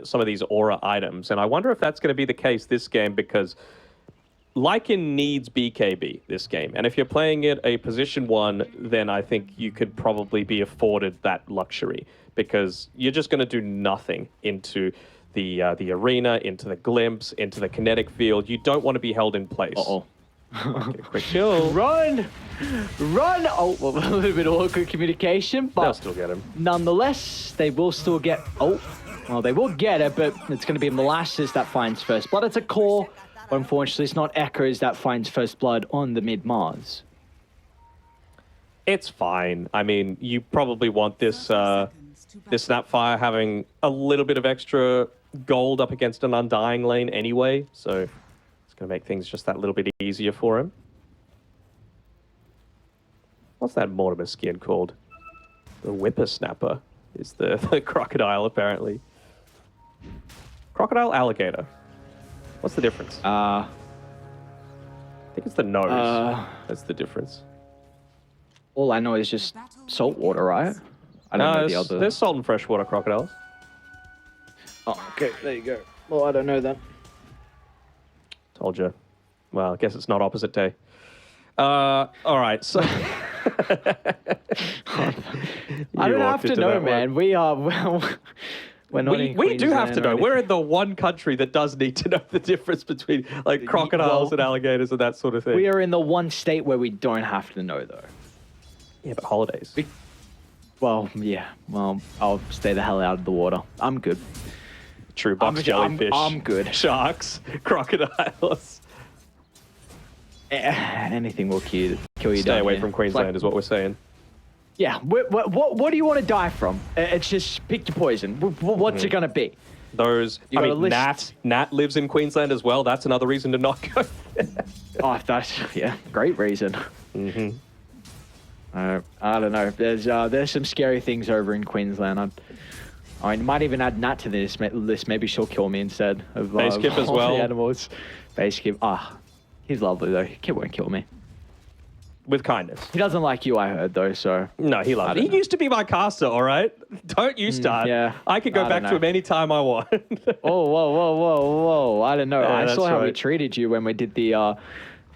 some of these aura items. And I wonder if that's going to be the case this game, because Lycan needs BKB this game. And if you're playing it a position 1, then I think you could probably be afforded that luxury, because you're just going to do nothing into the arena, into the glimpse, into the kinetic field. You don't want to be held in place. Uh-oh. Get a quick kill. Run! Run! Oh, well, a little bit of awkward communication, but They'll still get him. Nonetheless, they will still get... Oh, well, they will get it, but it's going to be Molasses that finds first blood. It's a core, but unfortunately, it's not Echoes that finds first blood on the mid-Mars. It's fine. I mean, you probably want this this Snapfire having a little bit of extra gold up against an Undying lane anyway, so it's going to make things just that little bit easier for him. What's that Mortimer skin called? The Whippersnapper is the crocodile, apparently. Crocodile, alligator. What's the difference? I think it's the nose. That's the difference. All I know is just salt water, right? I don't know the other. There's salt and freshwater crocodiles. Oh, okay, there you go. Well, I don't know that. Told you. Well, I guess it's not opposite day. All right, so... I don't have to know, man. We are... Well, we're not in we do have to know. Queensland We're in the one country that does need to know the difference between like crocodiles and alligators and that sort of thing. We are in the one state where we don't have to know, though. Yeah, but holidays. Well, yeah. Well, I'll stay the hell out of the water. I'm good. True, box jellyfish. I'm good. Sharks, crocodiles. Anything will kill you. Stay away from Queensland is what we're saying. Yeah. What do you want to die from? It's just pick your poison. What's it going to be? Those, I mean, Nat lives in Queensland as well. That's another reason to not go. Oh, that's, yeah, great reason. Mm-hmm. I don't know. There's some scary things over in Queensland. I might even add Nat to this list. Maybe she'll kill me instead of Base Kip as well. The animals. Base Kip. He's lovely though. Kip won't kill me. With kindness. He doesn't like you, I heard though. So no, he loves me. He used to be my caster. All right, don't you start. Yeah, I could go back to him anytime I want. Oh, whoa! I don't know. Yeah, I saw how we treated you when we did the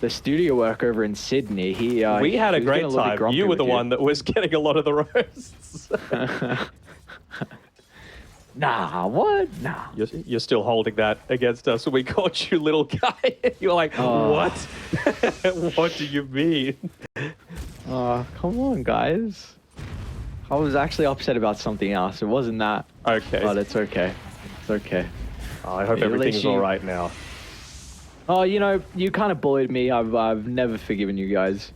studio work over in Sydney. We had a great time. You were the one that was getting a lot of the roasts. Nah, what? Nah. You're still holding that against us when we called you little guy. You're like, what? What do you mean? Come on, guys. I was actually upset about something else. It wasn't that. Okay. But it's okay. It's okay. I hope everything's all right now. Oh, you know, you kind of bullied me. I've never forgiven you guys.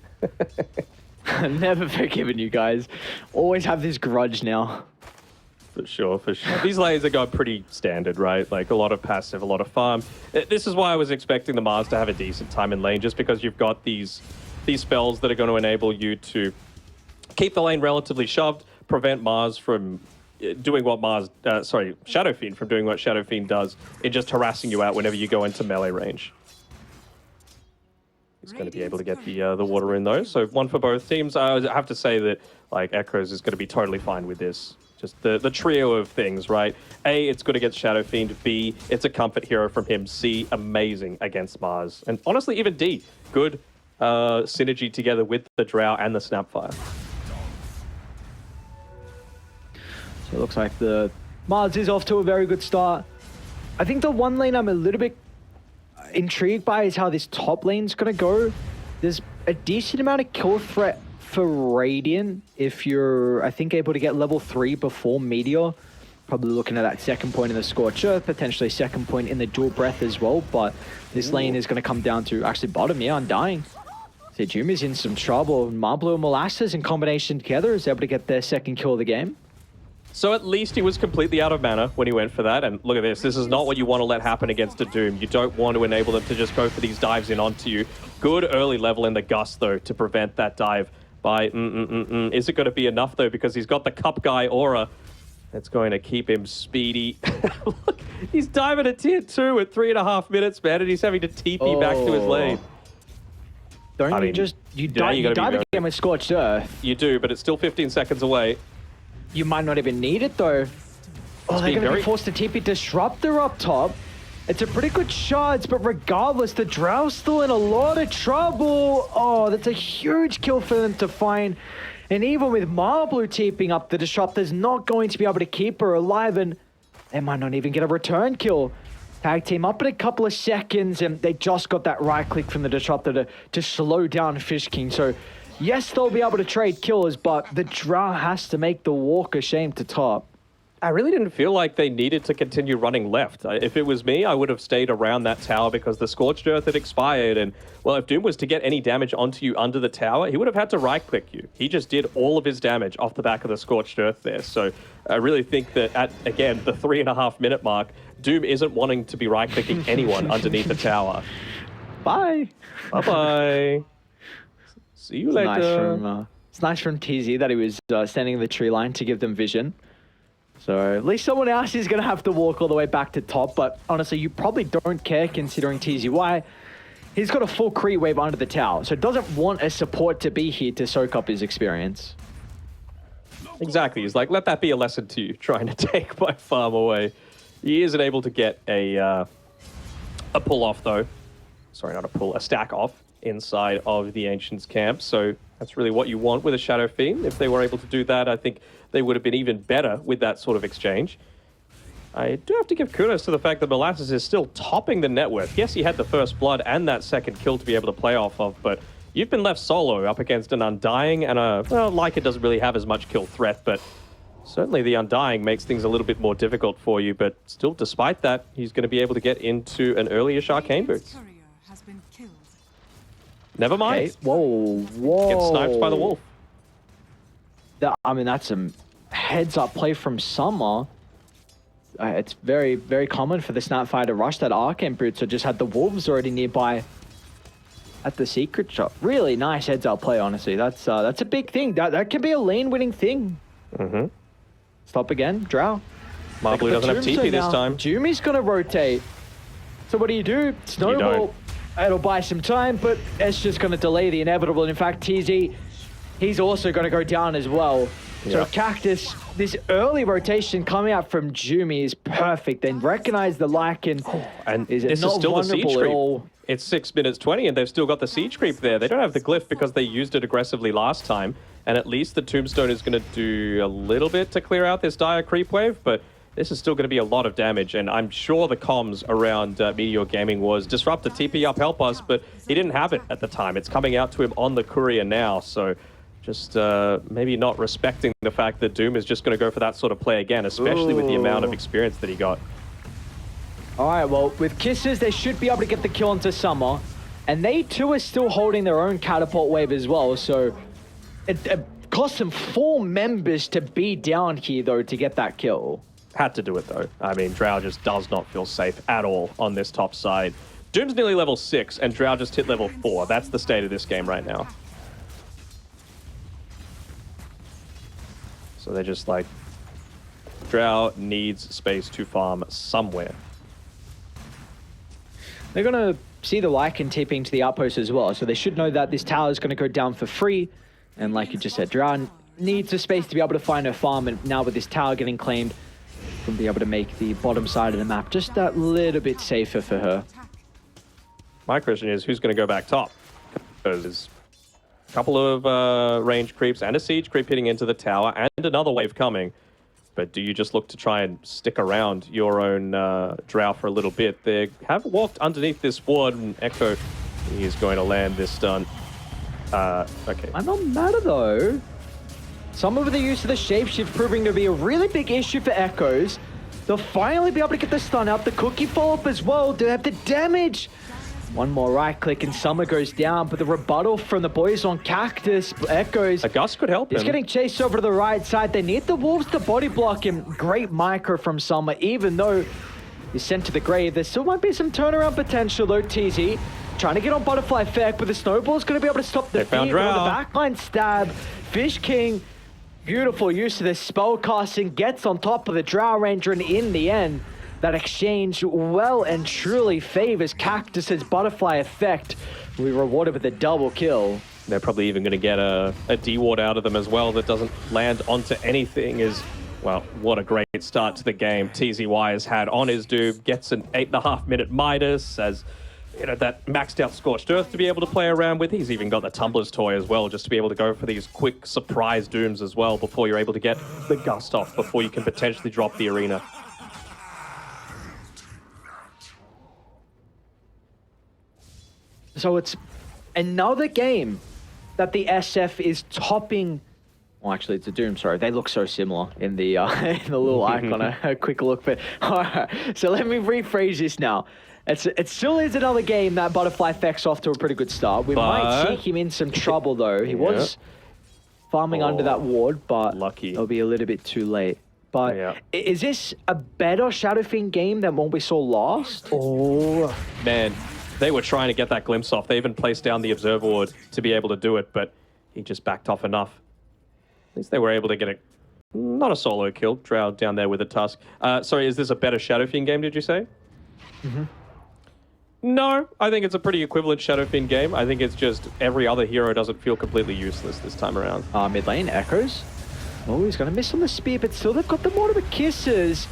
Never forgiven you guys. Always have this grudge now. For sure. These lanes are going pretty standard, right? Like a lot of passive, a lot of farm. This is why I was expecting the Mars to have a decent time in lane, just because you've got these spells that are going to enable you to keep the lane relatively shoved, prevent Mars from doing what Shadow Fiend from doing what Shadow Fiend does in just harassing you out whenever you go into melee range. He's going to be able to get the water in though. So one for both teams. I have to say that like Echoes is going to be totally fine with this. Just the trio of things, right? A, it's good against Shadow Fiend. B, it's a comfort hero from him. C, amazing against Mars. And honestly, even D, good synergy together with the Drow and the Snapfire. So it looks like the Mars is off to a very good start. I think the one lane I'm a little bit intrigued by is how this top lane's going to go. There's a decent amount of kill threat for Radiant if you're, I think, able to get level 3 before Meteor. Probably looking at that second point in the Scorched Earth, potentially second point in the Dual Breath as well, but this lane is going to come down to actually bottom, yeah, Undying. Sejumi's in some trouble. Marbleau and Molasses in combination together is able to get their second kill of the game. So at least he was completely out of mana when he went for that. And look at this. This is not what you want to let happen against a Doom. You don't want to enable them to just go for these dives in onto you. Good early level in the Gust, though, to prevent that dive by Is it going to be enough, though? Because he's got the Cup Guy aura. That's going to keep him speedy. Look, he's diving a tier 2 at 3.5 minutes, man, and he's having to TP back to his lane. You dive again with Scorched Earth. You do, but it's still 15 seconds away. You might not even need it, though. Oh, they're being going to very be forced to TP Disruptor up top. It's a pretty good charge, but regardless, the Drow's still in a lot of trouble. Oh, that's a huge kill for them to find. And even with Marblue TPing up, the Disruptor's not going to be able to keep her alive, and they might not even get a return kill. Tag team up in a couple of seconds, and they just got that right click from the Disruptor to slow down Fish King. So, yes, they'll be able to trade kills, but the Drow has to make the walk a shame to top. I really didn't feel like they needed to continue running left. If it was me, I would have stayed around that tower because the Scorched Earth had expired. And, well, if Doom was to get any damage onto you under the tower, he would have had to right-click you. He just did all of his damage off the back of the Scorched Earth there. So I really think that at, again, the 3.5-minute mark, Doom isn't wanting to be right-clicking anyone underneath the tower. Bye. Bye-bye. See you later. It's nice from TZ that he was standing in the tree line to give them vision. So at least someone else is going to have to walk all the way back to top. But honestly, you probably don't care considering TZY. He's got a full creep wave under the tower. So doesn't want a support to be here to soak up his experience. Exactly. He's like, let that be a lesson to you, trying to take my farm away. He isn't able to get a pull off, though. Sorry, not a pull, a stack off inside of the Ancients camp. So that's really what you want with a Shadow Fiend. If they were able to do that, I think they would have been even better with that sort of exchange. I do have to give kudos to the fact that Molasses is still topping the net worth. Yes, he had the first blood and that second kill to be able to play off of, but you've been left solo up against an Undying and a, well, Leica doesn't really have as much kill threat, but certainly the Undying makes things a little bit more difficult for you. But still, despite that, he's going to be able to get into an earlier Arcane Boots. Never mind. Okay. Whoa. Gets sniped by the wolf. I mean, that's some heads-up play from Summer. It's very, very common for the Snapfire to rush that Arcane Boots, or just had the wolves already nearby at the secret shop. Really nice heads-up play, honestly. That's a big thing. That can be a lane-winning thing. Mm-hmm. Stop again, Drow. Marblue doesn't have TP this time. Jumi's gonna rotate. So what do? Snowball. It'll buy some time, but it's just gonna delay the inevitable. And in fact, TZ, he's also gonna go down as well. So Cactus, this early rotation coming out from Jumi is perfect. Then recognize the Lycan. And is this not is still the siege vulnerable at creep. all. It's 6 minutes 20, and they've still got the siege creep there. They don't have the glyph because they used it aggressively last time. And at least the Tombstone is going to do a little bit to clear out this dire creep wave, but this is still going to be a lot of damage. And I'm sure the comms around Meteor Gaming was disrupt the TP up, help us, but he didn't have it at the time. It's coming out to him on the courier now, so just maybe not respecting the fact that Doom is just going to go for that sort of play again, especially with the amount of experience that he got. All right, well, with Kisses, they should be able to get the kill into Summer. And they, too, are still holding their own catapult wave as well. So it cost them 4 members to be down here, though, to get that kill. Had to do it, though. I mean, Drow just does not feel safe at all on this top side. Doom's nearly level 6, and Drow just hit level 4. That's the state of this game right now. So they're just like, Drow needs space to farm somewhere. They're going to see the Lycan TPing to the outpost as well, so they should know that this tower is going to go down for free. And like you just said, Drow needs a space to be able to find her farm, and now with this tower getting claimed, we'll be able to make the bottom side of the map just that little bit safer for her. My question is, who's going to go back top? Because there's a couple of range creeps and a siege creep hitting into the tower and another wave coming. But do you just look to try and stick around your own Drow for a little bit? They have walked underneath this ward, and Echo, he is going to land this stun. Okay. I'm not mad though. Some of the use of the shapeshift proving to be a really big issue for Echoes. They'll finally be able to get the stun out. The cookie follow-up as well. Do they have the damage? One more right click and Summer goes down, but the rebuttal from the boys on Cactus, Echoes. A Gus could help him. He's getting chased over to the right side. They need the Wolves to body block him. Great micro from Summer, even though he's sent to the grave. There still might be some turnaround potential though, TZ. Trying to get on Butterfly Effect, but the Snowball's going to be able to stop the feed on the backline stab. Fish King, beautiful use of this spell casting, gets on top of the Drow Ranger, and in the end, that exchange well and truly favors Cactus's Butterfly Effect. We rewarded with a double kill. They're probably even going to get a D-ward out of them as well that doesn't land onto anything as, Well, what a great start to the game TZY has had on his Doom. Gets an 8.5-minute Midas as that maxed out Scorched Earth to be able to play around with. He's even got the Tumbler's Toy as well, just to be able to go for these quick surprise Dooms as well before you're able to get the Gust off, before you can potentially drop the Arena. So it's another game that the SF is topping. Well, actually, it's a Doom. Sorry, they look so similar in the in the little icon. A quick look, but all right. So let me rephrase this now. It still is another game that Butterfly Feck's off to a pretty good start. We might see him in some trouble though. He was farming under that ward, but lucky. It'll be a little bit too late. But is this a better Shadow Fiend game than what we saw last? Oh man, they were trying to get that glimpse off. They even placed down the Observer Ward to be able to do it, but he just backed off enough. At least they were able to get not a solo kill. Drow down there with a Tusk. Sorry, is this a better Shadow Fiend game, did you say? Mm-hmm. No, I think it's a pretty equivalent Shadow Fiend game. I think it's just every other hero doesn't feel completely useless this time around. Mid lane, Echoes. Oh, he's going to miss on the spear, but still they've got the Mortimer Kisses.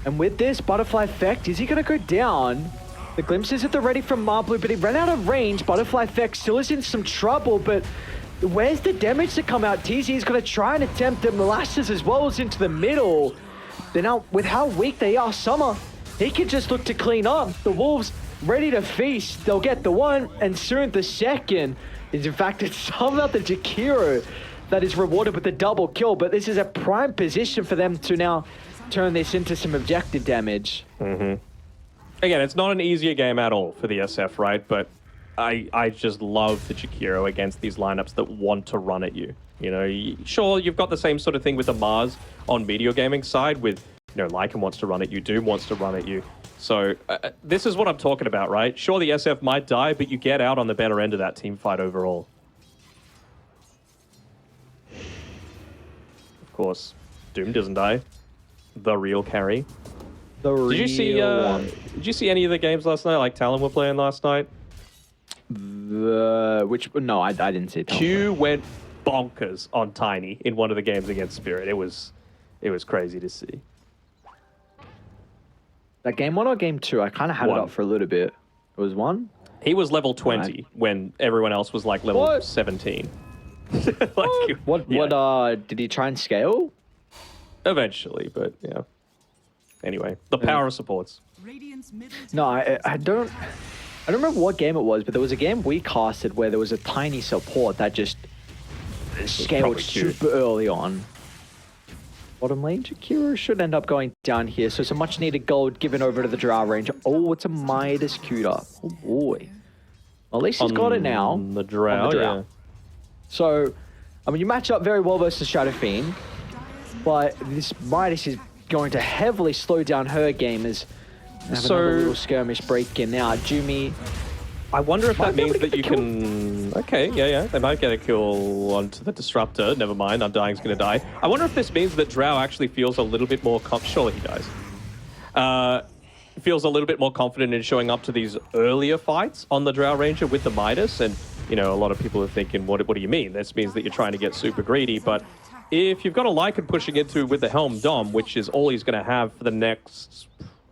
And with this Butterfly Effect, is he going to go down? The glimpses at the ready from Marblu, but he ran out of range. Butterfly Effect still is in some trouble, but where's the damage to come out? TZ is going to try and attempt the Molasses as well as into the middle. Then now, with how weak they are, Summer, he can just look to clean up. The Wolves ready to feast. They'll get the one, and soon the second. In fact, it's somehow the Jakiro that is rewarded with the double kill, but this is a prime position for them to now turn this into some objective damage. Mm-hmm. Again, it's not an easier game at all for the SF, right? But I just love the Jakiro against these lineups that want to run at you. Sure, you've got the same sort of thing with the Mars on Meteor Gaming side with, Lycan wants to run at you, Doom wants to run at you. So this is what I'm talking about, right? Sure, the SF might die, but you get out on the better end of that team fight overall. Of course, Doom doesn't die. The real carry. Did you see any of the games last night, like Talon were playing last night? No, I didn't see Talon. Q went bonkers on Tiny in one of the games against Spirit. It was crazy to see. That game 1 or game 2? I kind of had it up for a little bit. It was 1? He was level 20 when everyone else was like level 17. What did he try and scale? Eventually, but yeah. Anyway, the power of supports. No, I don't remember what game it was, but there was a game we casted where there was a Tiny support that just scaled super early on. Bottom lane, Jakiro should end up going down here, so some much needed gold given over to the Drow Ranger. Oh, it's a Midas queued up. Oh boy. Well, at least he's got it now. The Drow, yeah. So, I mean, you match up very well versus Shadow Fiend, but this Midas is going to heavily slow down her game as another little skirmish breaking out. Jumi, I wonder if that means that you can... Okay, yeah. They might get a kill onto the Disruptor. Never mind, Undying's going to die. I wonder if this means that Drow actually feels a little bit more... Surely he dies. Feels a little bit more confident in showing up to these earlier fights on the Drow Ranger with the Midas. And, a lot of people are thinking, what do you mean? This means that you're trying to get super greedy. But if you've got a Lycan pushing into with the Helm Dom, which is all he's going to have for the next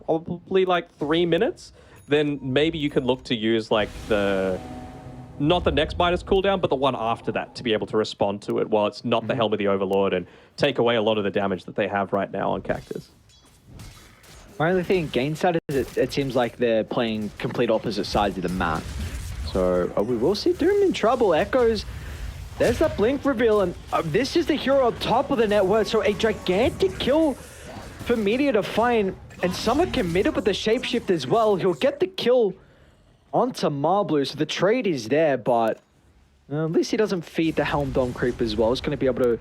probably like 3 minutes, then maybe you can look to use like not the next Midas cooldown, but the one after that to be able to respond to it while it's not the Helm of the Overlord and take away a lot of the damage that they have right now on Cactus. My only thing against that is it seems like they're playing complete opposite sides of the map. So we will see Doom in trouble. Echoes, there's that blink reveal, and this is the hero on top of the network. So a gigantic kill for Meteor to find, and Summer committed with the shapeshift as well. He'll get the kill onto Marblu, so the trade is there, but at least he doesn't feed the Helm Dom creep as well. He's going to be able to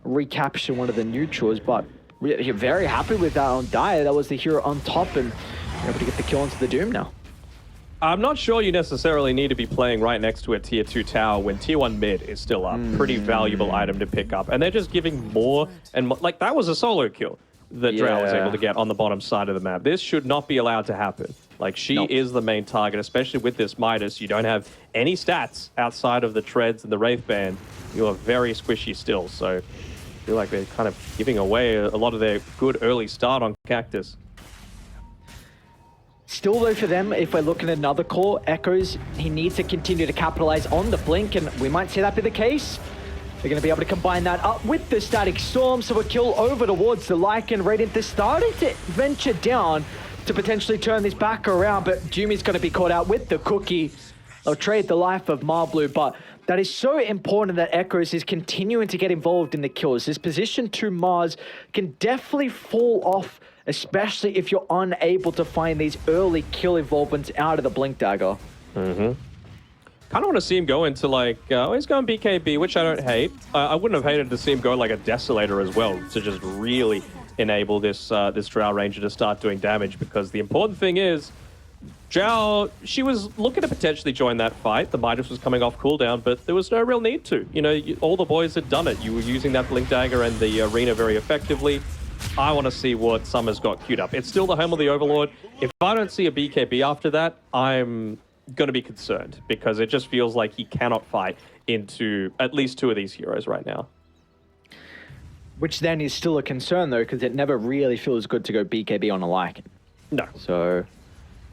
recapture one of the neutrals, but you're very happy with that on Dire. That was the hero on top, and you're able to get the kill onto the Doom now. I'm not sure you necessarily need to be playing right next to a tier 2 tower when tier 1 mid is still up. Pretty valuable item to pick up, and they're just giving more and more. Like, that was a solo kill that Drow was able to get on the bottom side of the map. This should not be allowed to happen. Like, she is the main target, especially with this Midas. You don't have any stats outside of the Treads and the Wraith Band. You are very squishy still, so feel like they're kind of giving away a lot of their good early start on Cactus. Still though for them, if we're looking at another core, Echoes, he needs to continue to capitalize on the blink, and we might see that be the case. They're going to be able to combine that up with the Static Storm, so a kill over towards the Lycan. Radiant, they're starting to venture down to potentially turn this back around, but Jumi's going to be caught out with the cookie. They'll trade the life of Marblue, but that is so important that Echoes is continuing to get involved in the kills. This position to Mars can definitely fall off, especially if you're unable to find these early kill involvements out of the Blink Dagger. Kind of want to see him go into like, he's going BKB, which I don't hate. I wouldn't have hated to see him go like a Desolator as well, to just really enable this this Drow Ranger to start doing damage, because the important thing is, Zhao, she was looking to potentially join that fight. The Midas was coming off cooldown, but there was no real need to. You know, all the boys had done it. You were using that Blink Dagger and the arena very effectively. I want to see what Summer's got queued up. It's still the home of the Overlord. If I don't see a BKB after that, I'm going to be concerned, because it just feels like he cannot fight into at least two of these heroes right now. Which then is still a concern though, because it never really feels good to go BKB on a Lycan. No. So,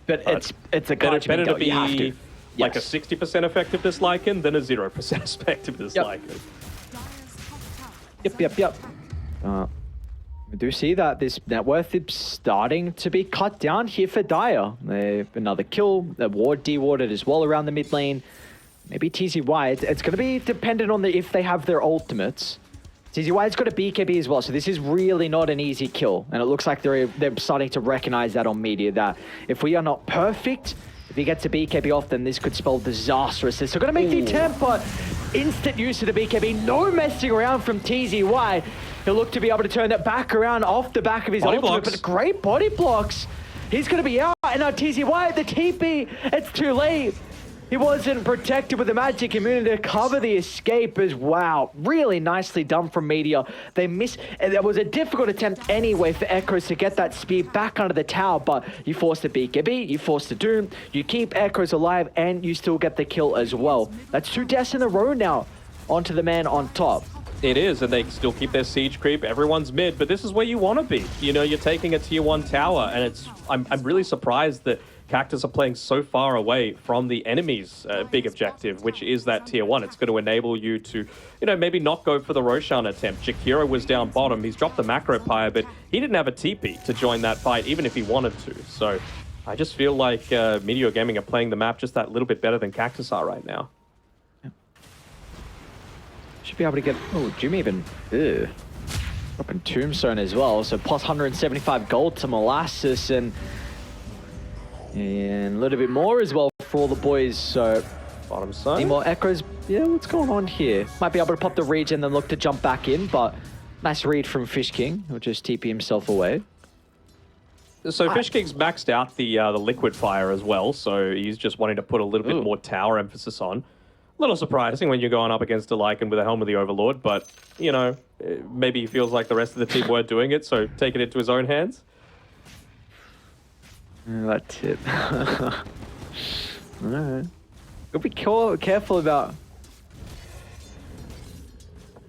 but it's a card better to be you have to. like Yes. a 60% effectiveness Lycan than a 0% effectiveness Yep. Lycan. Yep. We do see that this net worth is starting to be cut down here for Dire. Another kill, the ward dewarded as well around the mid lane. Maybe TZY. It's going to be dependent on if they have their ultimates. TZY's got a BKB as well, so this is really not an easy kill. And it looks like they're starting to recognize that on media, that if we are not perfect, if he gets a BKB off, then this could spell disastrous. So going to make the attempt, but instant use of the BKB. No messing around from TZY. He'll look to be able to turn that back around off the back of his Body ultimate, blocks. but great body blocks. He's going to be out, and now TZY, the TP, it's too late. He wasn't protected with the magic immunity to cover the escape as wow. Really nicely done from Meteor. They missed, and it was a difficult attempt anyway for Echoes to get that speed back under the tower, but you forced a BKB, you forced a Doom, you keep Echoes alive, and you still get the kill as well. That's 2 deaths in a row now onto the man on top. It is, and they still keep their siege creep. Everyone's mid, but this is where you want to be. You know, you're taking a tier 1 tower, and I'm really surprised that Cactus are playing so far away from the enemy's big objective, which is that tier 1. It's going to enable you to, you know, maybe not go for the Roshan attempt. Jakiro was down bottom. He's dropped the macro pyre, but he didn't have a TP to join that fight, even if he wanted to. So I just feel like Meteor Gaming are playing the map just that little bit better than Cactus are right now. Should be able to get, oh, Jimmy even, dropping Tombstone as well, so plus 175 gold to Molasses, and a little bit more as well for all the boys, so Bottom side. any more Echoes, yeah, what's going on here? Might be able to pop the regen and then look to jump back in, but nice read from Fish King, who'll just TP himself away. So Fish King's maxed out the liquid fire as well, so he's just wanting to put a little bit more tower emphasis on. A little surprising when you're going up against a Lycan with a Helm of the Overlord, but, you know, maybe he feels like the rest of the team weren't doing it, so take it into his own hands. That's it. Alright. Gotta be careful about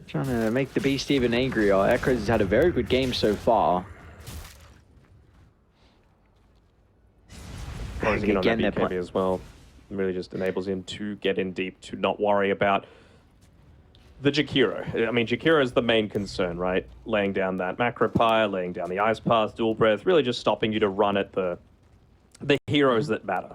trying to make the Beast even angrier. Echoes has had a very good game so far. Closing in on that Again, they're BKB as well. Really just enables him to get in deep, to not worry about the Jakiro. I mean, Jakiro is the main concern, right? Laying down that macro pyre, laying down the ice path, dual breath, really just stopping you to run at the heroes that matter.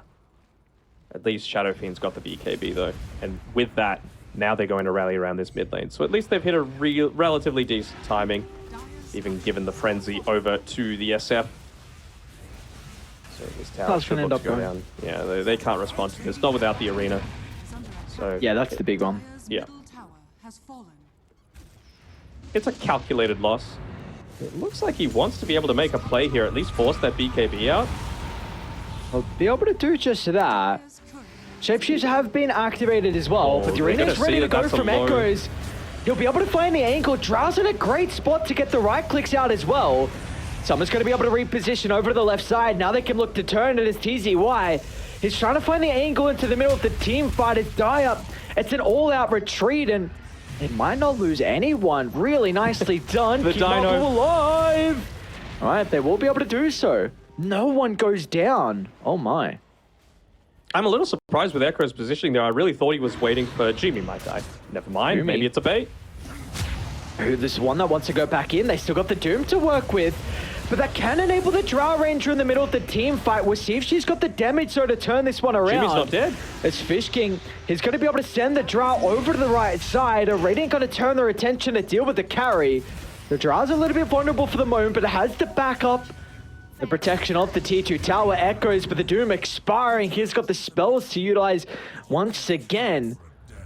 At least Shadow Fiend's got the BKB though, and with that, now they're going to rally around this mid lane. So at least they've hit a relatively decent timing, even given the frenzy over to the SF. So this tower should look to go down. Yeah, they can't respond to this, not without the arena. So Yeah, that's the big one. Yeah. It's a calculated loss. It looks like he wants to be able to make a play here, at least force that BKB out. Well, be able to do just that. Shapeshifts have been activated as well, but the we're arena gonna is ready see to that go that's a from low. Echoes. He'll be able to find the angle. Drow's in a great spot to get the right clicks out as well. Someone's going to be able to reposition over to the left side. Now they can look to turn it as TZY. He's trying to find the angle into the middle of the team fight. It's Dire. It's an all-out retreat, and They might not lose anyone. Really nicely done. The Keep up Dino. alive. All right, they will be able to do so. No one goes down. Oh my. I'm a little surprised with Echo's positioning there. I really thought he was waiting for Jimmy might die. Never mind. Jimmy. Maybe it's a bait. Ooh, this is one that wants to go back in. They still got the Doom to work with. But that can enable the Drow Ranger in the middle of the team fight. We'll see if she's got the damage so to turn this one around. Jimmy's not dead. It's Fish King. He's going to be able to send the Drow over to the right side. Radiant going to turn their attention to deal with the carry. The Drow's a little bit vulnerable for the moment, but it has the backup. The protection of the T2 tower echoes, but the Doom expiring. He's got the spells to utilize once again.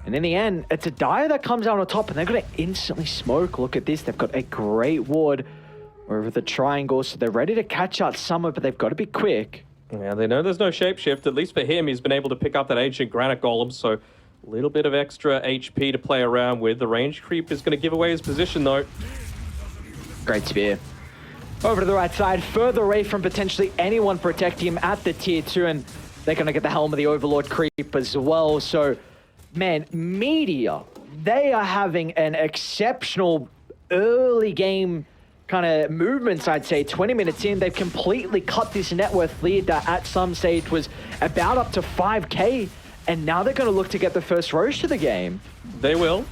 And in the end, it's a Dire that comes out on top, and they're going to instantly smoke. Look at this. They've got a great ward over the triangle, so they're ready to catch out Summer, but they've got to be quick. Yeah, they know there's no shapeshift. At least for him, he's been able to pick up that ancient granite golem, so a little bit of extra HP to play around with. The range creep is going to give away his position, though. Great spear. Over to the right side, further away from potentially anyone protecting him at the tier 2, and they're going to get the Helm of the Overlord creep as well. So, man, Meteor, they are having an exceptional early game kind of movements, I'd say. 20 minutes in, they've completely cut this net worth lead that at some stage was about up to 5k, and now they're going to look to get the first roast of the game. They will.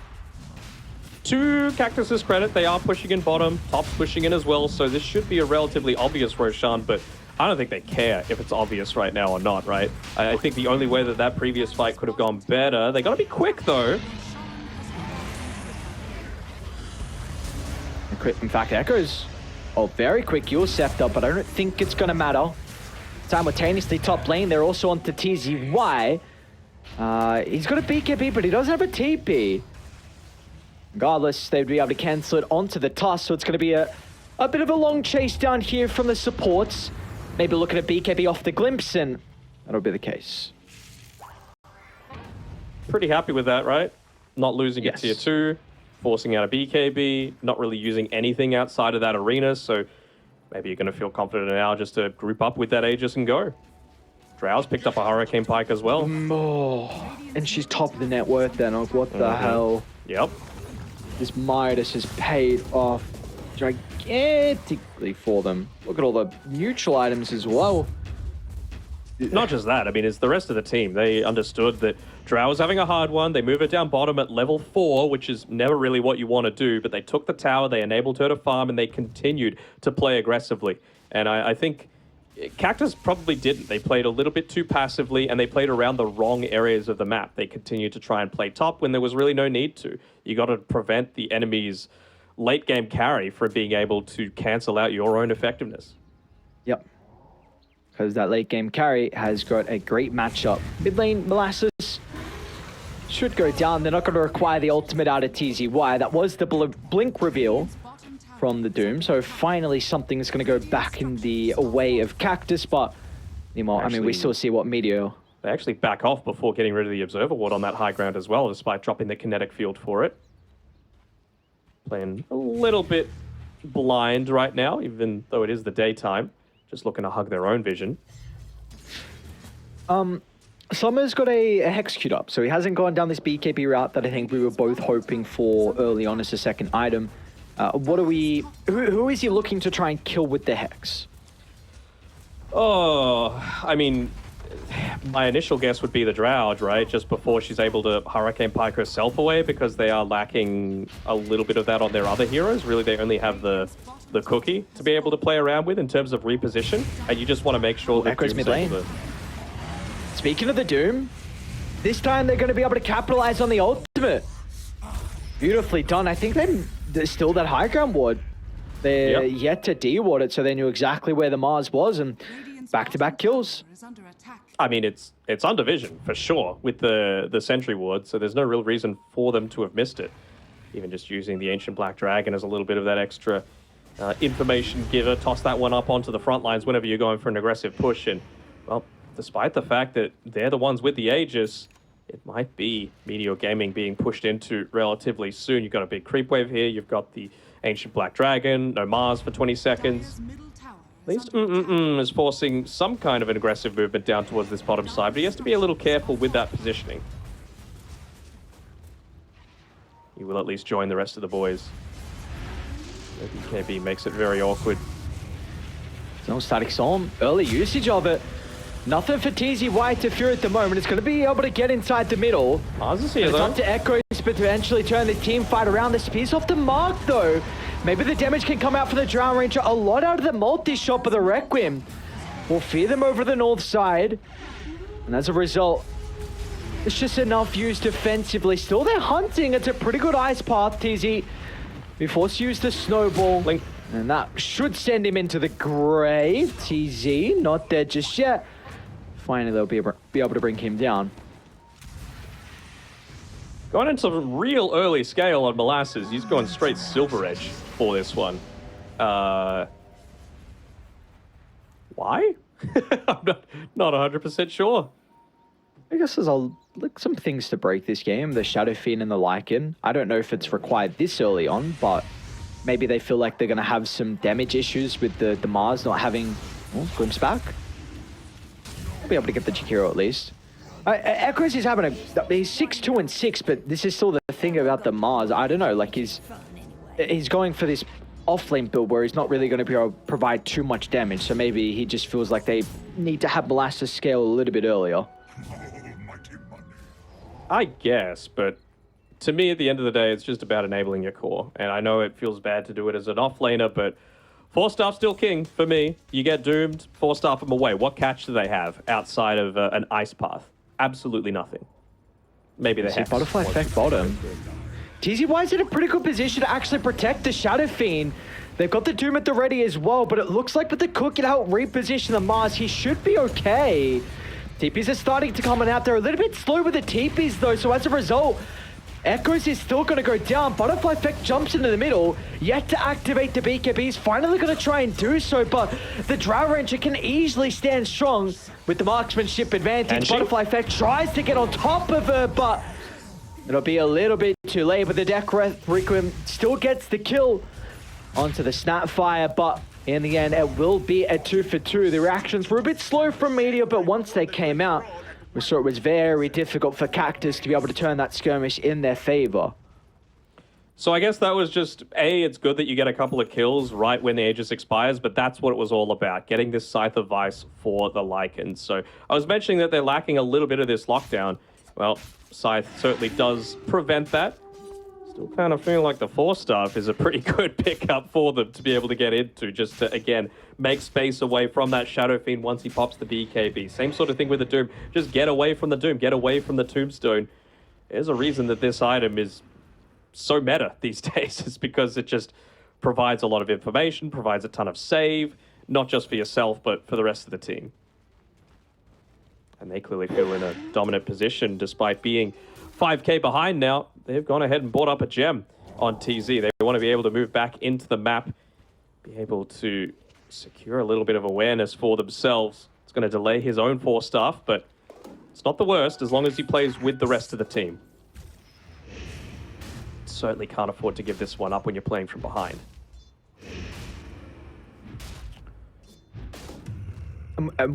To Cactus's credit, they are pushing in bottom, top's pushing in as well, so this should be a relatively obvious Roshan, but I don't think they care if it's obvious right now or not, right? I think the only way that that previous fight could have gone better, they gotta be quick though. In fact, Echoes, very quick Yule Scepter, but I don't think it's gonna matter. Simultaneously top lane, they're also on to TZY. He's got a BKB, but he doesn't have a TP. Regardless, they'd be able to cancel it onto the toss, so it's going to be a bit of a long chase down here from the supports. Maybe looking at BKB off the glimpse, and that'll be the case. Pretty happy with that, right? Not losing Yes. at tier 2, forcing out a BKB, not really using anything outside of that arena, so maybe you're going to feel confident now just to group up with that Aegis and go. Drow's picked up a Hurricane Pike as well. Oh, and she's top of the net worth then. Oh, what the hell? Yep. This Midas has paid off gigantically for them. Look at all the neutral items as well. Not just that, I mean, it's the rest of the team. They understood that Drow was having a hard one. They move it down bottom at level 4, which is never really what you want to do, but they took the tower, they enabled her to farm, and they continued to play aggressively. And I think Cactus probably didn't. They played a little bit too passively, and they played around the wrong areas of the map. They continued to try and play top when there was really no need to. You got to prevent the enemy's late game carry from being able to cancel out your own effectiveness. Yep. Because that late game carry has got a great matchup. Mid lane Molasses should go down. They're not going to require the ultimate out of TZY. That was the blink reveal from the Doom. So finally something's going to go back in the way of Cactus, but anymore, I mean, we still see what Meteor. They actually back off before getting rid of the Observer Ward on that high ground as well, despite dropping the kinetic field for it. Playing a little bit blind right now, even though it is the daytime. Just looking to hug their own vision. Summer's got a Hex queued up, so he hasn't gone down this BKB route that I think we were both hoping for early on as a second item. Who is he looking to try and kill with the Hex? Oh, I mean, my initial guess would be the Drow, right? Just before she's able to Hurricane Pike herself away, because they are lacking a little bit of that on their other heroes. Really, they only have the cookie to be able to play around with in terms of reposition, and you just want to make sure that Echo's Doom's mid lane. able to... Speaking of the Doom, this time they're going to be able to capitalize on the ultimate. Beautifully done. I think there's still that high ground ward. They're yet to de-ward it, so they knew exactly where the Mars was, and back-to-back kills. I mean, it's under vision, for sure, with the Sentry Ward, so there's no real reason for them to have missed it. Even just using the Ancient Black Dragon as a little bit of that extra information giver, toss that one up onto the front lines whenever you're going for an aggressive push, and, well, despite the fact that they're the ones with the Aegis, it might be Meteor Gaming being pushed into relatively soon. You've got a big creep wave here, you've got the Ancient Black Dragon, no Mars for 20 seconds. At least is forcing some kind of an aggressive movement down towards this bottom side, but he has to be a little careful with that positioning. he will at least join the rest of the boys. The BKB makes it very awkward. No static storm, early usage of it. Nothing for TZY to fear at the moment. It's going to be able to get inside the middle. Mars is here, it's though. up to Echoes, but to eventually turn this team fight around. The speed's off the mark, though. Maybe the damage can come out for the Drown Ranger. A lot out of the multi-shot, but the Requiem will fear them over the north side. And as a result, it's just enough used defensively. Still, they're hunting. It's a pretty good ice path, TZ. Be forced to use the snowball. Link. And that should send him into the grave. TZ, not dead just yet. Finally, they'll be able to bring him down. Going into some real early scale on Molasses. He's going straight Silver Edge for this one. Why? I'm not 100% sure. I guess there's some things to break this game. The Shadow Fiend and the Lycan. I don't know if it's required this early on, but maybe they feel like they're going to have some damage issues with the Mars not having Glimpse back. Be able to get the Jakiro at least. Echoes is having he's 6-2 and 6, but this is still the thing about the Mars. I don't know, like he's going for this off-lane build where he's not really going to be able to provide too much damage, so maybe he just feels like they need to have Molasses scale a little bit earlier. I guess, but to me at the end of the day, it's just about enabling your core. And I know it feels bad to do it as an off-laner, but 4-star still king for me. You get doomed, 4-star from away. What catch do they have outside of an ice path? Absolutely nothing. Maybe the Hex. Butterfly effect bottom. TZY's in a pretty good position to actually protect the Shadow Fiend. They've got the Doom at the ready as well, but it looks like with the Cook it helped reposition the Mars, he should be okay. TPs are starting to come out. They're a little bit slow with the TPs though, so as a result, Echoes is still going to go down. Butterfly effect jumps into the middle, yet to activate the BKB. He's finally going to try and do so, but the Drow Ranger can easily stand strong with the marksmanship advantage. Butterfly effect tries to get on top of her, but it'll be a little bit too late. But the Death Requiem still gets the kill onto the Snapfire, but in the end, it will be a 2-for-2. The reactions were a bit slow from Meteor, but once they came out, we saw it was very difficult for Cactus to be able to turn that skirmish in their favor. So I guess that was just, it's good that you get a couple of kills right when the Aegis expires, but that's what it was all about, getting this Scythe of Vice for the Lycans. So I was mentioning that they're lacking a little bit of this lockdown. Well, Scythe certainly does prevent that. Still kind of feeling like the 4-star is a pretty good pickup for them to be able to get into, just to, again, make space away from that Shadow Fiend once he pops the BKB. Same sort of thing with the Doom. Just get away from the Doom, get away from the Tombstone. There's a reason that this item is so meta these days. It's because it just provides a lot of information, provides a ton of save, not just for yourself, but for the rest of the team. And they clearly feel in a dominant position despite being 5k behind now. They've gone ahead and bought up a gem on TZ. They want to be able to move back into the map, be able to secure a little bit of awareness for themselves. It's going to delay his own 4-star, but it's not the worst as long as he plays with the rest of the team. Certainly can't afford to give this one up when you're playing from behind.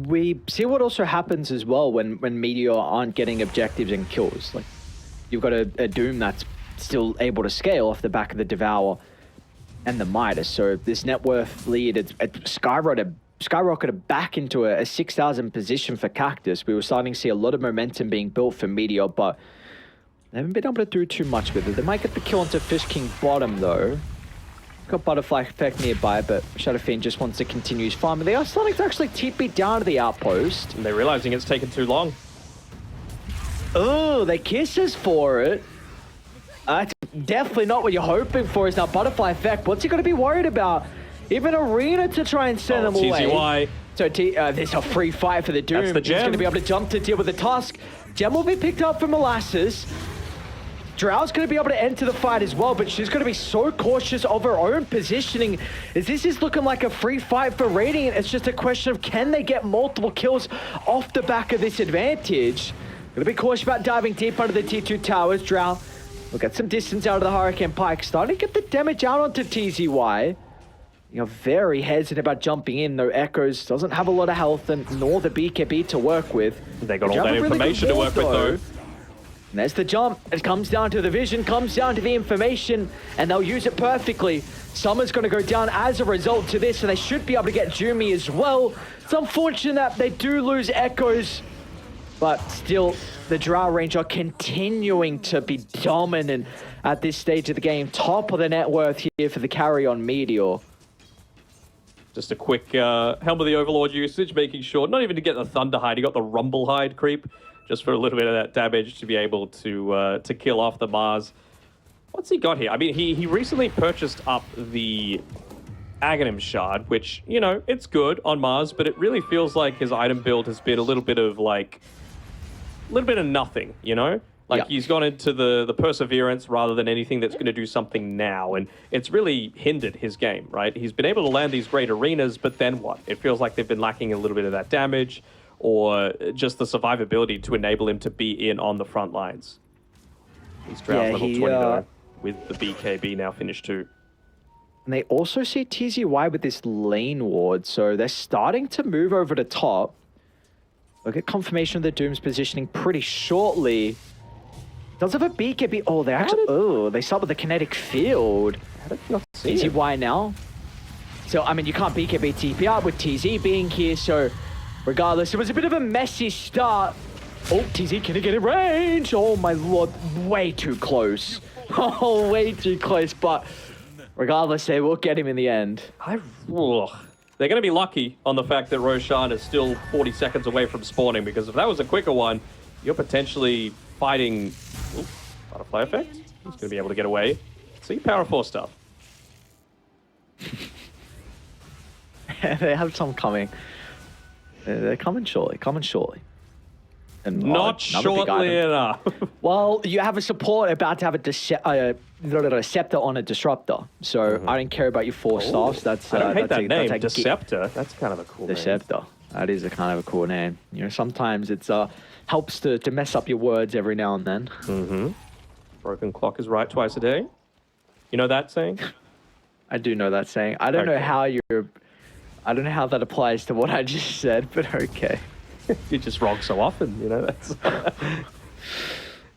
We see what also happens as well when Meteor aren't getting objectives and kills. Like, you've got a Doom that's still able to scale off the back of the Devour and the Midas. So this net worth lead, it's skyrocketed back into a 6,000 position for Cactus. We were starting to see a lot of momentum being built for Meteor, but they haven't been able to do too much with it. They might get the kill onto Fish King bottom though. Got Butterfly effect nearby, but Shadow Fiend just wants to continue his farm. And they are starting to actually TP down to the outpost. And they're realizing it's taken too long. Oh, they kisses for it. That's definitely not what you're hoping for. Is now Butterfly effect. What's he going to be worried about? Even Arena to try and send them away. TZY. So there's a free fight for the Doom. That's the gem. He's going to be able to jump to deal with the Tusk. Gem will be picked up from Molasses. Drow's going to be able to enter the fight as well, but she's going to be so cautious of her own positioning, as this is looking like a free fight for Radiant. It's just a question of can they get multiple kills off the back of this advantage. Going to be cautious about diving deep under the T2 towers. Drow will get some distance out of the Hurricane Pike, starting to get the damage out onto TZY. You're very hesitant about jumping in, though Echoes doesn't have a lot of health and nor the BKB to work with. They got all that information to work with, though. And there's the jump. It comes down to the vision, comes down to the information, and they'll use it perfectly. Summer's going to go down as a result to this, and they should be able to get Jumi as well. It's unfortunate that they do lose Echoes, but still, the Drow Ranger continuing to be dominant at this stage of the game. Top of the net worth here for the carry on Meteor. Just a quick Helm of the Overlord usage, making sure, not even to get the Thunder Hide, he got the Rumble Hide creep, just for a little bit of that damage to be able to kill off the Mars. What's he got here? I mean, he recently purchased up the Aghanim Shard, which, you know, it's good on Mars, but it really feels like his item build has been a little bit of nothing, you know? Like, Yep. He's gone into the Perseverance rather than anything that's going to do something now, and it's really hindered his game, right? He's been able to land these great arenas, but then what? It feels like they've been lacking a little bit of that damage, or just the survivability to enable him to be in on the front lines. He's Drow's level 20, though, with the BKB now finished too. And they also see TZY with this lane ward, so they're starting to move over the top. We'll get confirmation of the Doom's positioning pretty shortly. Does have a BKB. Oh, they actually. They start with the kinetic field. How did you not see it? TZY now. So, I mean, you can't BKB TP out with TZ being here, so regardless, it was a bit of a messy start. Oh, TZ, can he get in range? Oh, my lord, way too close. Oh, way too close, but regardless, they will get him in the end. They're going to be lucky on the fact that Roshan is still 40 seconds away from spawning, because if that was a quicker one, you're potentially fighting... Ooh, butterfly effect. He's going to be able to get away. See, Power 4 stuff. They have some coming. They're coming shortly, And Not shortly enough. Well, you have a support about to have a Scepter on a Disruptor. So I don't care about your 4 staffs. That's I don't hate that's that name, Deceptor. That's kind of a cool name. Deceptor. That is a kind of a cool name. You know, sometimes it's helps to mess up your words every now and then. Mm-hmm. Broken clock is right twice a day. You know that saying? I do know that saying. I don't know how that applies to what I just said, but okay. You're just wrong so often, you know. That's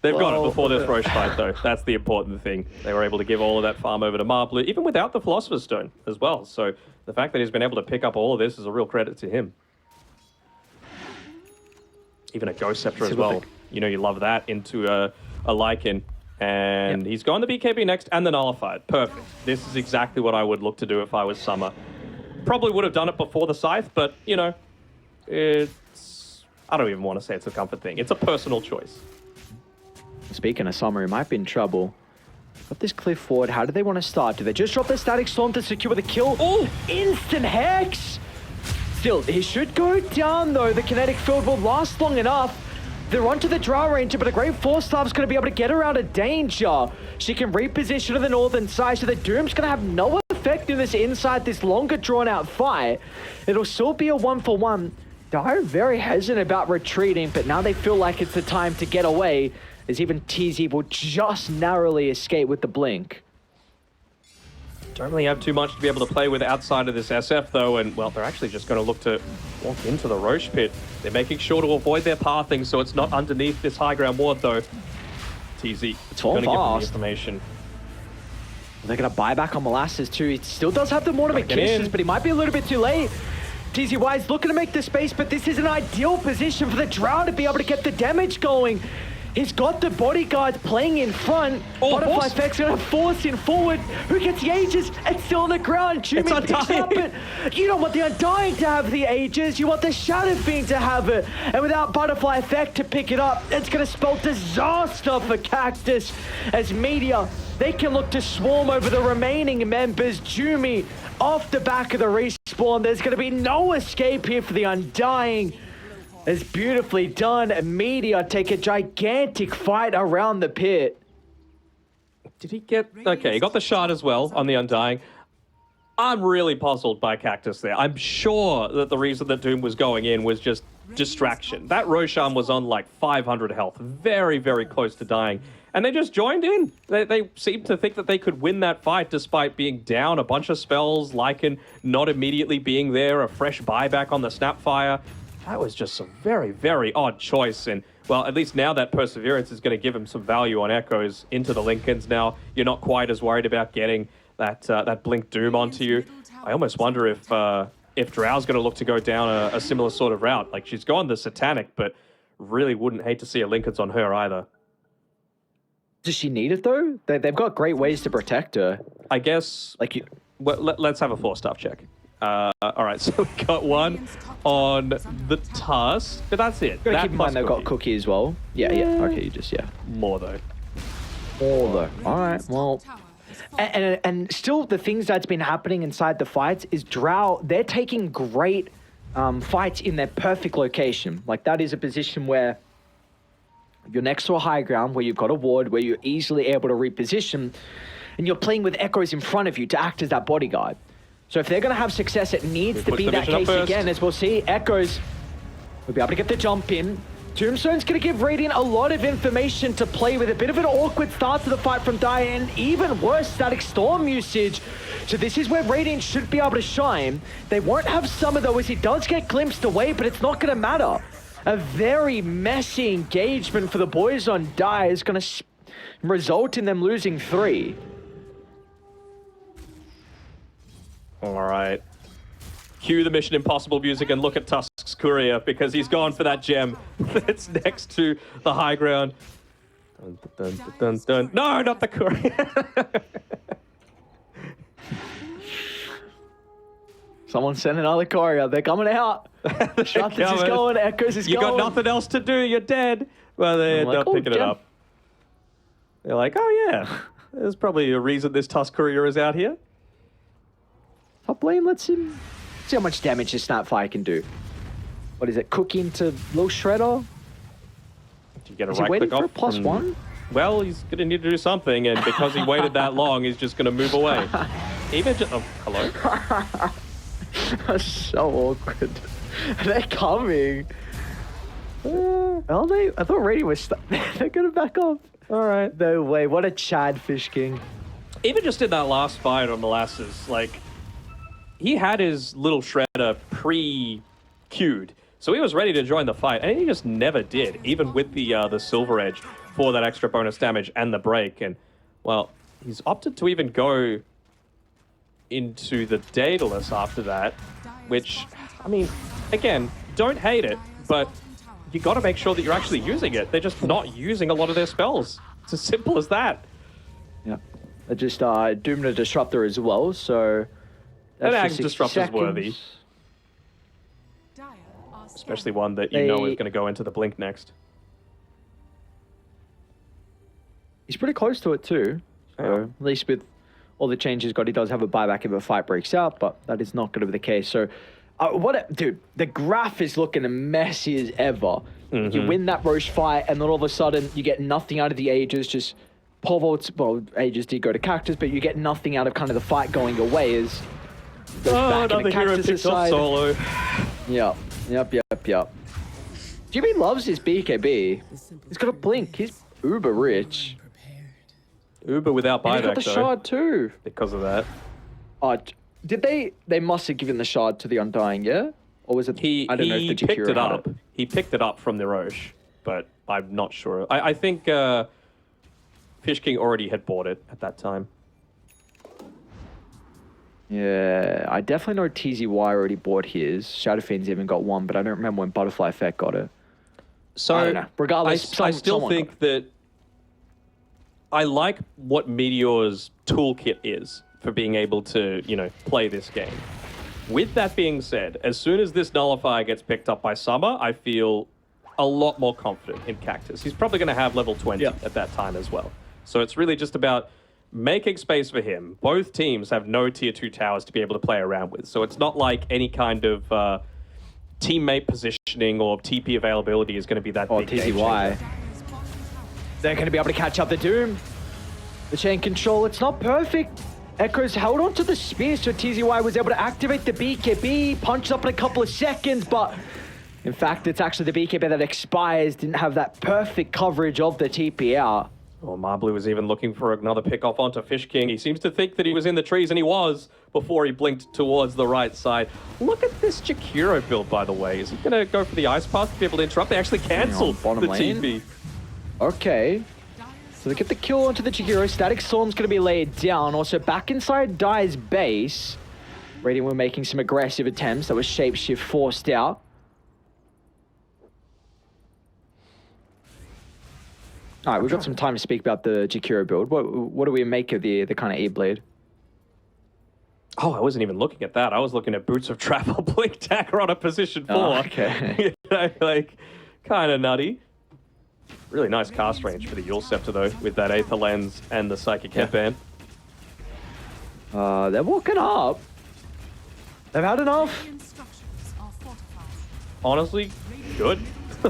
They've got it before this Roche fight, though. That's the important thing. They were able to give all of that farm over to Marblu, even without the Philosopher's Stone as well. So the fact that he's been able to pick up all of this is a real credit to him. Even a Ghost Scepter as well. You know, you love that into a Lycan. And he's gone the BKB next and the Nullified. Perfect. This is exactly what I would look to do if I was Summer. Probably would have done it before the Scythe, but, you know, it's... I don't even want to say it's a comfort thing. It's a personal choice. Speaking of Summer, he might be in trouble. Got this cliff forward. How do they want to start? Do they just drop the Static Storm to secure the kill? Oh, instant Hex! Still, he should go down, though. The kinetic field will last long enough. They're onto the Drow Ranger, but a Great Force Staff's going to be able to get her out of danger. She can reposition to the northern side, so the Doom's going to have no effect in this inside this longer drawn-out fight. It'll still be a 1-for-1. Dire very hesitant about retreating, but now they feel like it's the time to get away, as even TZ will just narrowly escape with the blink. Don't really have too much to be able to play with outside of this SF, though, and, well, they're actually just going to look to walk into the Roche pit. They're making sure to avoid their pathing, so it's not underneath this high ground ward, though. TZ, it's all going to give them the fast. information. They're going to buy back on Molasses, too. He still does have the Mortimer Kisses, but he might be a little bit too late. TZY is looking to make the space, but this is an ideal position for the Drow to be able to get the damage going. He's got the bodyguards playing in front. Butterfly Effect's going to force him forward. Who gets the Aegis? It's still on the ground. Jumi picks up it. You don't want the Undying to have the Aegis. You want the Shattered Fiend to have it. And without Butterfly Effect to pick it up, it's going to spell disaster for Cactus. As Meteor, they can look to swarm over the remaining members. Jumi off the back of the respawn. There's going to be no escape here for the Undying. It's beautifully done. Meteor take a gigantic fight around the pit. Did he get... Okay, he got the shard as well on the Undying. I'm really puzzled by Cactus there. I'm sure that the reason that Doom was going in was just distraction. That Roshan was on like 500 health, very, very close to dying. And they just joined in. They seemed to think that they could win that fight despite being down a bunch of spells, Lycan not immediately being there, a fresh buyback on the Snapfire. That was just a very, very odd choice. And well, at least now that Perseverance is going to give him some value on Echoes into the Lincolns now. You're not quite as worried about getting that Blink Doom onto you. I almost wonder if Drow's going to look to go down a similar sort of route. Like, she's gone the Satanic, but really wouldn't hate to see a Lincolns on her either. Does she need it, though? They've got great ways to protect her. I guess... Like, well, let's have a 4-star check. All right, so we got one on the Tusk, but that's it. gotta keep in mind they've got Cookie as well. Yeah. Okay, you just, More, though. More, though. All right, well... And still, the things that's been happening inside the fights is Drow, they're taking great fights in their perfect location. Like, that is a position where you're next to a high ground, where you've got a ward, where you're easily able to reposition, and you're playing with Echoes in front of you to act as that bodyguard. So if they're going to have success, it needs to be that case again, as we'll see. Echoes will be able to get the jump in. Tombstone's going to give Radiant a lot of information to play with. A bit of an awkward start to the fight from Dire, and even worse, Static Storm usage. So this is where Radiant should be able to shine. They won't have Summer, though, as he does get glimpsed away, but it's not going to matter. A very messy engagement for the boys on Dire is going to result in them losing 3. All right. Cue the Mission Impossible music and look at Tusk's courier, because he's gone for that gem that's next to the high ground. Dun, dun, dun, dun, dun. No, not the courier. Someone send another courier. They're coming out. Shutters is going. Echoes is going. You got nothing else to do. You're dead. Well, they end up picking it up. They're like, oh, yeah. There's probably a reason this Tusk courier is out here. Top lane, let's see how much damage this Snapfire can do. What is it? Cook into Little Shredder? Do you get a Is he right waiting click for a off +1? Well, he's going to need to do something, and because he waited that long, he's just going to move away. Even just... Oh, hello? That's so awkward. They're coming. I thought Radiant was stuck. They're going to back up. All right. No way. What a Chad Fish King. Even just in that last fight on Molasses, like... He had his little shredder pre-queued, so he was ready to join the fight, and he just never did, even with the Silver Edge for that extra bonus damage and the break. And, well, he's opted to even go into the Daedalus after that, which, I mean, again, don't hate it, but you got to make sure that you're actually using it. They're just not using a lot of their spells. It's as simple as that. Yeah. They just doomed a Disruptor as well, so... That Axe Disruptor is worthy. Especially one that you know is going to go into the Blink next. He's pretty close to it too. So at least with all the changes got, he does have a buyback if a fight breaks out, but that is not going to be the case. So, dude, the graph is looking messy as ever. Mm-hmm. You win that Roche fight, and then all of a sudden you get nothing out of the Aegis. Just Polvolts, well, Aegis did go to Cactus, but you get nothing out of kind of the fight going away as... another hero picks off solo. Yep. GB loves his BKB. He's got a blink. He's uber rich. Uber without buyback, and he's got the shard too. Because of that. Did they must have given the shard to the Undying, yeah? Or was it... I don't know if the picked it up. He picked it up from the Roche, but I'm not sure. I think Fish King already had bought it at that time. Yeah, I definitely know TZY already bought his. Shadowfiend's even got one, but I don't remember when Butterfly Effect got it. So, I don't know. Regardless, I still think that I like what Meteor's toolkit is for being able to, play this game. With that being said, as soon as this Nullifier gets picked up by Summer, I feel a lot more confident in Cactus. He's probably going to have level 20 at that time as well. So it's really just about making space for him. Both teams have no tier 2 towers to be able to play around with. So it's not like any kind of teammate positioning or TP availability is going to be that big game changer. They're going to be able to catch up the Doom. The chain control, it's not perfect. Echoes held onto the spear, so TZY was able to activate the BKB, punch up in a couple of seconds, but in fact, it's actually the BKB that expires, didn't have that perfect coverage of the TP out. Well, Marblu was even looking for another pick off onto Fish King. He seems to think that he was in the trees, and he was before he blinked towards the right side. Look at this Jakiro build, by the way. Is he going to go for the Ice Path to be able to interrupt? They actually cancel the TP. Okay. So they get the kill onto the Jakiro. Static Storm's going to be laid down. Also, back inside Dai's base. Radiant were making some aggressive attempts. That was Shapeshift forced out. All right, we've got some time to speak about the Jakiro build. What do we make of the kind of E-Blade? Oh, I wasn't even looking at that. I was looking at Boots of Travel, Blink Dagger on a position 4. Oh, okay. Like, kind of nutty. Really nice cast range for the Yule Scepter, though, with that Aether Lens and the Psychic Headband. They're walking up. They've had enough. Honestly, good.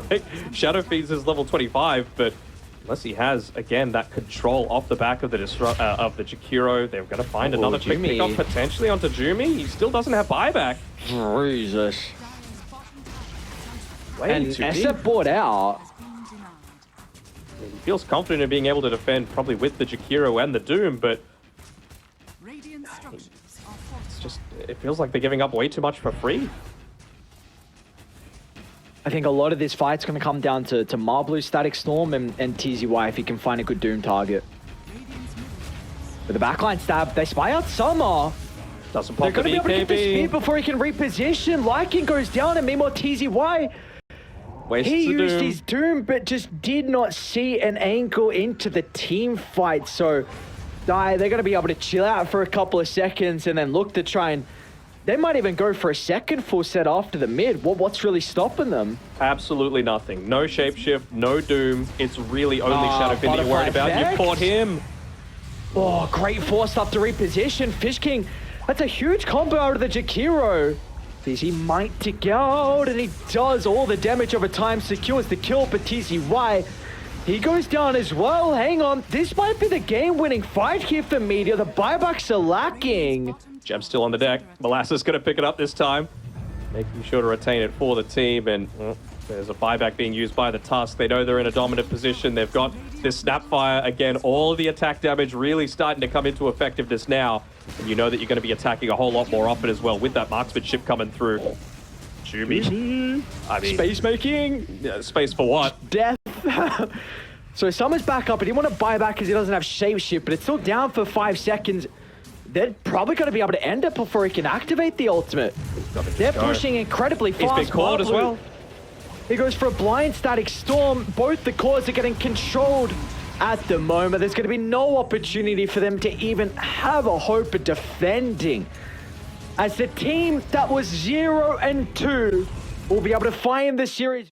Like, Shadow Feeds is level 25, but unless he has, again, that control off the back of the Jakiro, they're going to find another quick pick up potentially onto Jumi. He still doesn't have buyback. Jesus. Way too deep. SF bought out. He feels confident in being able to defend probably with the Jakiro and the Doom, but it's just, it feels like they're giving up way too much for free. I think a lot of this fight's going to come down to Marblu, Static Storm, and TZY if he can find a good Doom target. With the backline stab, they spy out Summer. Doesn't pop the They're going to be able to get the speed BKB. before he can reposition. Lycan goes down, and meanwhile TZY, he used his Doom, but just did not see an angle into the team fight. So they're going to be able to chill out for a couple of seconds and then look to try and... They might even go for a second full set after the mid. What's really stopping them? Absolutely nothing. No Shapeshift, no Doom. It's really only Shadowfin that you're worried about. You caught him. Oh, great force up to reposition. Fish King, that's a huge combo out of the Jakiro. TZ might tick out, and he does all the damage over time, secures the kill, but TZY, he goes down as well. Hang on, this might be the game-winning fight here for Meteor. The buybacks are lacking. Gem's still on the deck. Molasses going to pick it up this time, making sure to retain it for the team. And there's a buyback being used by the Tusk. They know they're in a dominant position. They've got this Snapfire. Again, all of the attack damage really starting to come into effectiveness now. And you know that you're going to be attacking a whole lot more often as well with that marksmanship coming through. Jumi. I mean, Space making. Space for what? Death. So Summer's back up, but he want to buy back because he doesn't have Shapeshift, but it's still down for 5 seconds. They're probably going to be able to end it before he can activate the ultimate. They're pushing incredibly fast. He's been caught as well. He goes for a blind Static Storm. Both the cores are getting controlled at the moment. There's going to be no opportunity for them to even have a hope of defending. As the team that was 0-2 will be able to find the series.